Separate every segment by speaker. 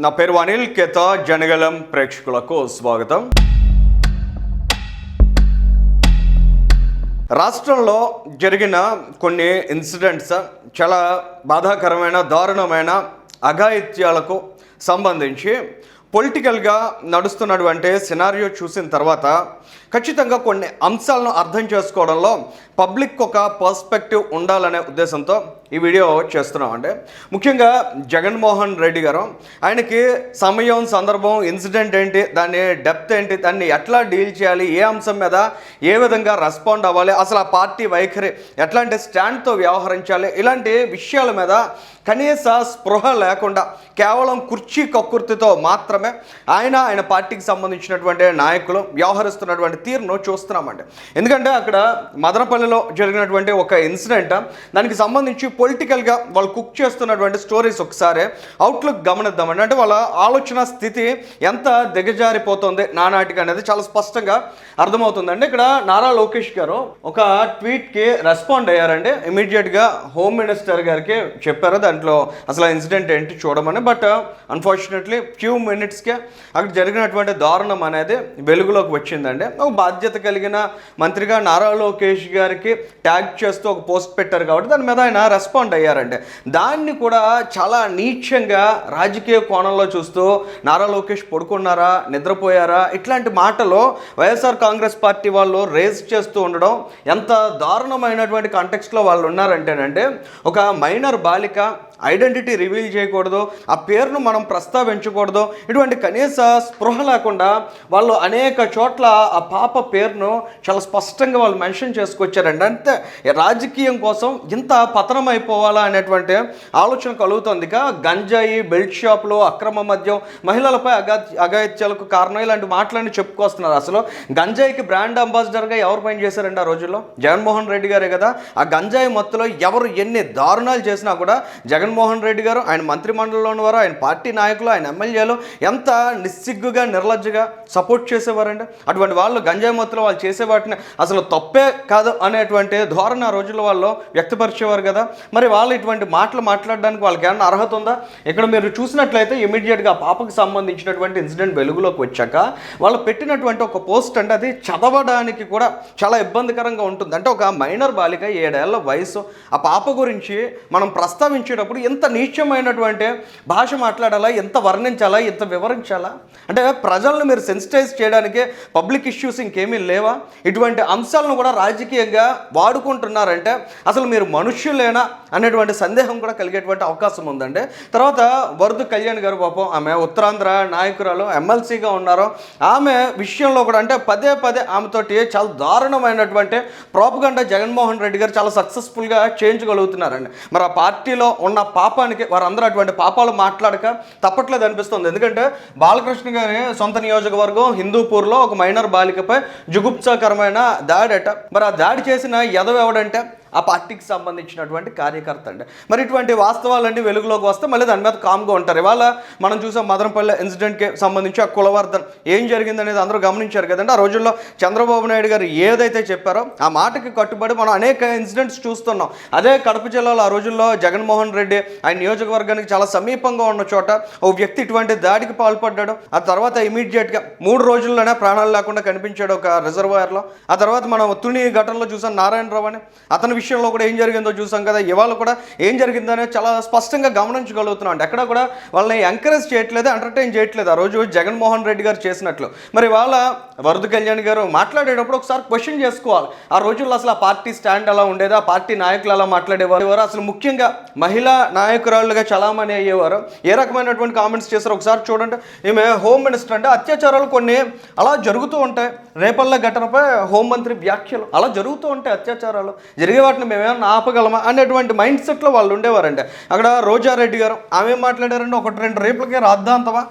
Speaker 1: నా పేరు అనిల్ కేత. జనగలం ప్రేక్షకులకు స్వాగతం. రాష్ట్రంలో జరిగిన కొన్ని ఇన్సిడెంట్స్ చాలా బాధాకరమైన, దారుణమైన అఘాయిత్యాలకు సంబంధించి పొలిటికల్గా నడుస్తున్నటువంటి సినారియో చూసిన తర్వాత ఖచ్చితంగా కొన్ని అంశాలను అర్థం చేసుకోవడంలో పబ్లిక్ ఒక పర్స్పెక్టివ్ ఉండాలనే ఉద్దేశంతో ఈ వీడియో చేస్తున్నాం. అంటే ముఖ్యంగా జగన్మోహన్ రెడ్డి గారు, ఆయనకి సమయం, సందర్భం, ఇన్సిడెంట్ ఏంటి, దాని డెప్త్ ఏంటి, దాన్ని ఎట్లా డీల్ చేయాలి, ఏ అంశం మీద ఏ విధంగా రెస్పాండ్ అవ్వాలి, అసలు ఆ పార్టీ వైఖరి ఎట్లాంటి స్టాండ్తో వ్యవహరించాలి, ఇలాంటి విషయాల మీద కనీస స్పృహ లేకుండా కేవలం కుర్చీ కక్కుర్తితో మాత్రమే ఆయన పార్టీకి సంబంధించినటువంటి నాయకులు వ్యవహరిస్తున్నటువంటి తీరును చూస్తున్నామండి. ఎందుకంటే అక్కడ మదనపల్లిలో జరిగినటువంటి ఒక ఇన్సిడెంట్, దానికి సంబంధించి పొలిటికల్గా వాళ్ళు కుక్ చేస్తున్నటువంటి స్టోరీస్ ఒకసారి అవుట్లుక్ గమనిద్దామండి. అంటే వాళ్ళ ఆలోచన స్థితి ఎంత దిగజారిపోతుంది నానాటికి అనేది చాలా స్పష్టంగా అర్థమవుతుందండి. ఇక్కడ నారా లోకేష్ గారు ఒక ట్వీట్కి రెస్పాండ్ అయ్యారండి. ఇమీడియట్గా హోమ్ మినిస్టర్ గారికి చెప్పారు దాంట్లో అసలు ఇన్సిడెంట్ ఏంటి చూడమని. బట్ అన్ఫార్చునేట్లీ ఫ్యూ మినిట్స్కే అక్కడ జరిగినటువంటి దారుణం అనేది వెలుగులోకి వచ్చిందండి. ఒక బాధ్యత కలిగిన మంత్రిగా నారా లోకేష్ గారికి ట్యాగ్ చేస్తూ ఒక పోస్ట్ పెట్టారు కాబట్టి దాని మీద ఆయన రెస్పాండ్ అయ్యారండి. దాన్ని కూడా చాలా నీచంగా రాజకీయ కోణంలో చూస్తూ నారా లోకేష్ పడుకున్నారా, నిద్రపోయారా, ఇట్లాంటి మాటలు వైఎస్ఆర్ కాంగ్రెస్ పార్టీ వాళ్ళు రేజ్ చేస్తూ ఉండడం ఎంత దారుణమైనటువంటి కాంటెక్స్ట్లో వాళ్ళు ఉన్నారంటేనంటే, ఒక మైనర్ బాలిక ఐడెంటిటీ రివీల్ చేయకూడదు, ఆ పేరును మనం ప్రస్తావించకూడదు, ఇటువంటి కనీస స్పృహ లేకుండా వాళ్ళు అనేక చోట్ల ఆ పాప పేరును చాలా స్పష్టంగా వాళ్ళు మెన్షన్ చేసుకొచ్చారండి. అంటే రాజకీయం కోసం ఇంత పతనం అయిపోవాలా అనేటువంటి ఆలోచన కలుగుతుంది. ఇక గంజాయి, బెల్ట్ షాపులు, అక్రమ మద్యం, మహిళలపై అఘాయిత్యాలకు కారణం, ఇలాంటి మాటలన్నీ చెప్పుకొస్తున్నారు. అసలు గంజాయికి బ్రాండ్ అంబాసిడర్గా ఎవరు పని చేశారండి ఆ రోజుల్లో? జగన్మోహన్ రెడ్డి గారే కదా. ఆ గంజాయి మత్తులో ఎవరు ఎన్ని దారుణాలు చేసినా కూడా జగన్మోహన్ రెడ్డి గారు, ఆయన మంత్రిమండలిలోని వారు, ఆయన పార్టీ నాయకులు, ఆయన ఎమ్మెల్యేలు ఎంత నిస్సిగ్గుగా, నిర్లజ్జగా సపోర్ట్ చేసేవారండి. అటువంటి వాళ్ళు గంజాయి మత్తులో వాళ్ళు చేసే వాటిని అసలు తప్పే కాదు అనేటువంటి ధోరణి ఆ రోజుల్లో వాళ్ళు వ్యక్తపరిచేవారు కదా. మరి వాళ్ళు ఇటువంటి మాటలు మాట్లాడడానికి వాళ్ళకి ఏమన్నా అర్హత ఉందా? ఇక్కడ మీరు చూసినట్లయితే ఇమీడియట్గా ఆ పాపకు సంబంధించినటువంటి ఇన్సిడెంట్ వెలుగులోకి వచ్చాక వాళ్ళు పెట్టినటువంటి ఒక పోస్ట్ అంటే అది చదవడానికి కూడా చాలా ఇబ్బందికరంగా ఉంటుంది. అంటే ఒక మైనర్ బాలిక, 7 ఏళ్ల వయసు, ఆ పాప గురించి మనం ప్రస్తావించేటప్పుడు ఎంత నీచమైనటువంటి భాష మాట్లాడాలా, ఎంత వర్ణించాలా, ఎంత వివరించాలా? అంటే ప్రజలను మీరు సెన్సిటైజ్ చేయడానికి పబ్లిక్ ఇష్యూస్ ఇంకేమీ లేవా? ఇటువంటి అంశాలను కూడా రాజకీయంగా వాడుకుంటున్నారంటే అసలు మీరు మనుష్యులేనా అనేటువంటి సందేహం కూడా కలిగేటువంటి అవకాశం ఉందండి. తర్వాత వరద కళ్యాణ్ గారు, పాపం ఆమె ఉత్తరాంధ్ర నాయకురాలు, ఎమ్మెల్సీగా ఉన్నారు. ఆమె విషయంలో కూడా అంటే పదే ఆమెతోటి చాలా దారుణమైనటువంటి ప్రోపగండా జగన్మోహన్ రెడ్డి గారు చాలా సక్సెస్ఫుల్గా చేయించగలుగుతున్నారండి. మరి ఆ పార్టీలో ఉన్న పాపానికి వారందరూ అటువంటి పాపాలు మాట్లాడక తప్పట్లేదు అనిపిస్తుంది. ఎందుకంటే బాలకృష్ణ గారి సొంత నియోజకవర్గం హిందూపూర్లో ఒక మైనర్ బాలికపై జుగుప్సాకరమైన దాడి అట. మరి ఆ దాడి చేసిన ఎదవ ఎవడంటే ఆ పార్టీకి సంబంధించినటువంటి కార్యకర్త అండి. మరి ఇటువంటి వాస్తవాలన్నీ వెలుగులోకి వస్తే మళ్ళీ దాని మీద కామ్గా ఉంటారు. ఇవాళ మనం చూసాం మదనపల్లి ఇన్సిడెంట్కి సంబంధించి ఆ కులవర్ధన్ ఏం జరిగిందనేది అందరూ గమనించారు కదండి. ఆ రోజుల్లో చంద్రబాబు నాయుడు గారు ఏదైతే చెప్పారో ఆ మాటకి కట్టుబడి మనం అనేక ఇన్సిడెంట్స్ చూస్తున్నాం. అదే కడప జిల్లాలో ఆ రోజుల్లో జగన్మోహన్ రెడ్డి ఆయన నియోజకవర్గానికి చాలా సమీపంగా ఉన్న చోట ఓ వ్యక్తి ఇటువంటి దాడికి పాల్పడ్డాడు. ఆ తర్వాత ఇమీడియట్గా 3 రోజుల్లోనే ప్రాణాలు లేకుండా కనిపించాడు ఒక రిజర్వాయర్లో. ఆ తర్వాత మనం తుని ఘటనలో చూసాం నారాయణరావు అని, అతని విషయంలో కూడా ఏం జరిగిందో చూసాం కదా. ఇవాళ కూడా ఏం జరిగిందనే చాలా స్పష్టంగా గమనించగలుగుతున్నాం అండి. ఎక్కడ కూడా వాళ్ళని ఎంకరేజ్ చేయట్లేదు, ఎంటర్టైన్ చేయట్లేదు ఆ రోజు జగన్మోహన్ రెడ్డి గారు చేసినట్లు. మరి వాళ్ళ వరద కళ్యాణ్ గారు మాట్లాడేటప్పుడు ఒకసారి క్వశ్చన్ చేసుకోవాలి. ఆ రోజుల్లో అసలు ఆ పార్టీ స్టాండ్ ఎలా ఉండేది, ఆ పార్టీ నాయకులు ఎలా మాట్లాడేవారు, అసలు ముఖ్యంగా మహిళా నాయకురాలుగా చలామణి అయ్యేవారు, ఏ రకమైనటువంటి కామెంట్స్ చేశారు ఒకసారి చూడండి. ఈమె హోమ్ మినిస్టర్ అంటే అత్యాచారాలు కొన్ని అలా జరుగుతూ ఉంటాయి. రేపల్ల ఘటనపై హోంమంత్రి వ్యాఖ్యలు అలా జరుగుతూ ఉంటాయి. అత్యాచారాలు జరిగే వాటిని మేమేమన్నా ఆపగలమా అనేటువంటి మైండ్ సెట్లో వాళ్ళు ఉండేవారండి. అక్కడ రోజారెడ్డి గారు ఆమె మాట్లాడారంటే 1-2 రేపులకే రాద్దాంతవా?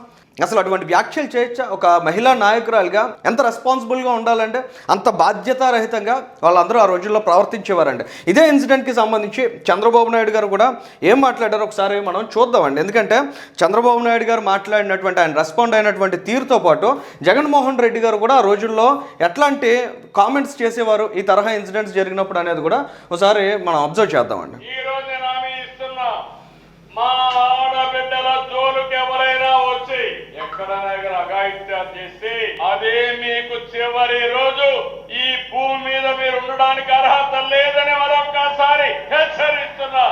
Speaker 1: అసలు అటువంటి వ్యాఖ్యలు చేయొచ్చా? ఒక మహిళా నాయకురాలుగా ఎంత రెస్పాన్సిబుల్గా ఉండాలంటే అంత బాధ్యతారహితంగా వాళ్ళందరూ ఆ రోజుల్లో ప్రవర్తించేవారండి. ఇదే ఇన్సిడెంట్కి సంబంధించి చంద్రబాబు నాయుడు గారు కూడా ఏం మాట్లాడారో ఒకసారి మనం చూద్దామండి. ఎందుకంటే చంద్రబాబు నాయుడు గారు మాట్లాడినటువంటి, ఆయన రెస్పాండ్ అయినటువంటి తీరుతో పాటు జగన్మోహన్ రెడ్డి గారు కూడా ఆ రోజుల్లో ఎట్లాంటి కామెంట్స్ చేసేవారు ఈ తరహా ఇన్సిడెంట్స్ జరిగినప్పుడు అనేది కూడా ఒకసారి మనం అబ్జర్వ్ చేద్దామండి.
Speaker 2: మా ఆడబిడ్డల జోలుకి ఎవరైనా వెంకటనాయ గారు అఘాయిత్యాలు చేస్తే అదే మీకు చివరి రోజు ఈ భూమి మీద మీరు ఉండడానికి అర్హత లేదని మరొక్కసారి హెచ్చరిస్తున్నా.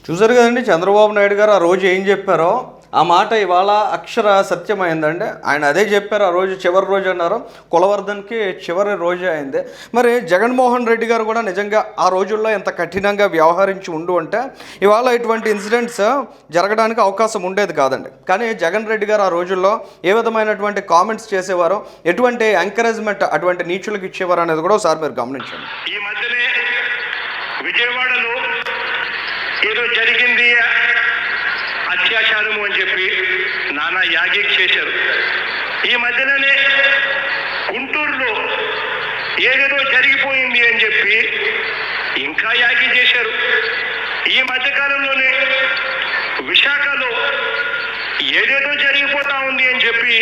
Speaker 1: చూసారు కదండి చంద్రబాబు నాయుడు గారు ఆ రోజు ఏం చెప్పారో ఆ మాట ఇవాళ అక్షర సత్యమైందండి. ఆయన అదే చెప్పారు. ఆ రోజు చివరి రోజు అన్నారు, కులవర్ధన్కి చివరి రోజు అయింది. మరి జగన్మోహన్ రెడ్డి గారు కూడా నిజంగా ఆ రోజుల్లో ఎంత కఠినంగా వ్యవహరించి ఉంటే ఇవాళ ఇటువంటి ఇన్సిడెంట్స్ జరగడానికి అవకాశం ఉండేది కాదండి. కానీ జగన్ రెడ్డి గారు ఆ రోజుల్లో ఏ విధమైనటువంటి కామెంట్స్ చేసేవారో, ఎటువంటి ఎంకరేజ్మెంట్ అటువంటి నీచులకు ఇచ్చేవారు అనేది కూడా ఒకసారి మీరు గమనించండి.
Speaker 3: ఈ మధ్యనే విజయవాడలో ఏదో జరిగింది అత్యాచారము అని చెప్పి నానా యాగిక్ చేశారు. ఈ మధ్యలోనే గుంటూరులో ఏదేదో జరిగిపోయింది అని చెప్పి ఇంకా యాగి చేశారు. ఈ మధ్యకాలంలోనే విశాఖలో ఏదేదో జరిగిపోతా ఉంది అని చెప్పి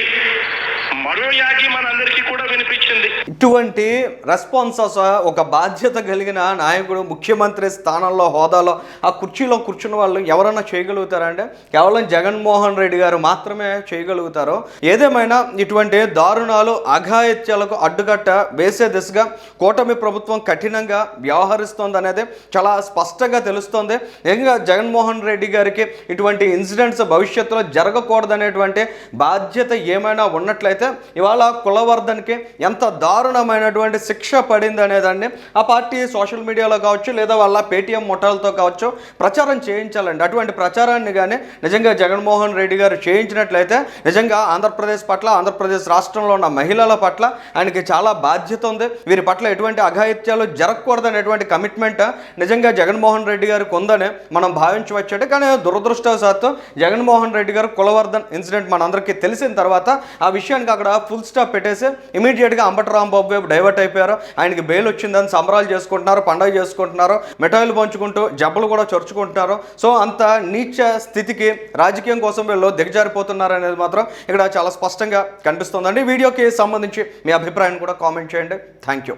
Speaker 3: మరో యాగి మనందరికీ కూడా వినిపించింది.
Speaker 1: ఇటువంటి రెస్పాన్సెస్ ఒక బాధ్యత కలిగిన నాయకుడు ముఖ్యమంత్రి స్థానంలో హోదాలో ఆ కుర్చీలో కూర్చున్న వాళ్ళు ఎవరైనా చేయగలుగుతారంటే కేవలం జగన్మోహన్ రెడ్డి గారు మాత్రమే చేయగలుగుతారు. ఏదేమైనా ఇటువంటి దారుణాలు అఘాయిత్యాలకు అడ్డుకట్ట వేసే దిశగా కూటమి ప్రభుత్వం కఠినంగా వ్యవహరిస్తోంది అనేది చాలా స్పష్టంగా తెలుస్తోంది. నిజంగా జగన్మోహన్ రెడ్డి గారికి ఇటువంటి ఇన్సిడెంట్స్ భవిష్యత్తులో జరగకూడదనేటువంటి బాధ్యత ఏమైనా ఉన్నట్లయితే ఇవాళ కులవర్ధన్కి ఎంత దారుణమైనటువంటి శిక్ష పడింది అనేదాన్ని ఆ పార్టీ సోషల్ మీడియాలో కావచ్చు, లేదా వాళ్ళ పేటీఎం ముఠాలతో కావచ్చు ప్రచారం చేయించాలండి. అటువంటి ప్రచారాన్ని కానీ నిజంగా జగన్మోహన్ రెడ్డి గారు చేయించినట్లయితే నిజంగా ఆంధ్రప్రదేశ్ పట్ల, ఆంధ్రప్రదేశ్ రాష్ట్రంలో ఉన్న మహిళల పట్ల ఆయనకి చాలా బాధ్యత ఉంది. వీరి పట్ల ఎటువంటి అఘాయిత్యాలు జరగకూడదనేటువంటి కమిట్మెంట్ నిజంగా జగన్మోహన్ రెడ్డి గారికి ఉందని మనం భావించవచ్చు. కానీ దురదృష్టవశాత్తు జగన్మోహన్ రెడ్డి గారు కులవర్ధన్ ఇన్సిడెంట్ మనందరికీ తెలిసిన తర్వాత ఆ విషయానికి అక్కడ ఫుల్ స్టాప్ పెట్టేసి ఇమీడియట్గా అంబటి రాంబాబు వైపు డైవర్ట్ అయిపోయారు. ఆయనకి బెయిల్ వచ్చిందని సంబరాలు చేసుకుంటున్నారు, పండుగ చేసుకుంటున్నారు, మిఠాయిలు పంచుకుంటూ జబ్బలు కూడా చొరుచుకుంటున్నారు. సో అంత నీచ స్థితికి రాజకీయం కోసం వీళ్ళు దిగజారిపోతున్నారు అనేది మాత్రం ఇక్కడ చాలా స్పష్టంగా కనిపిస్తుందండి. వీడియోకి సంబంధించి మీ అభిప్రాయాన్ని కూడా కామెంట్ చేయండి. Thank you.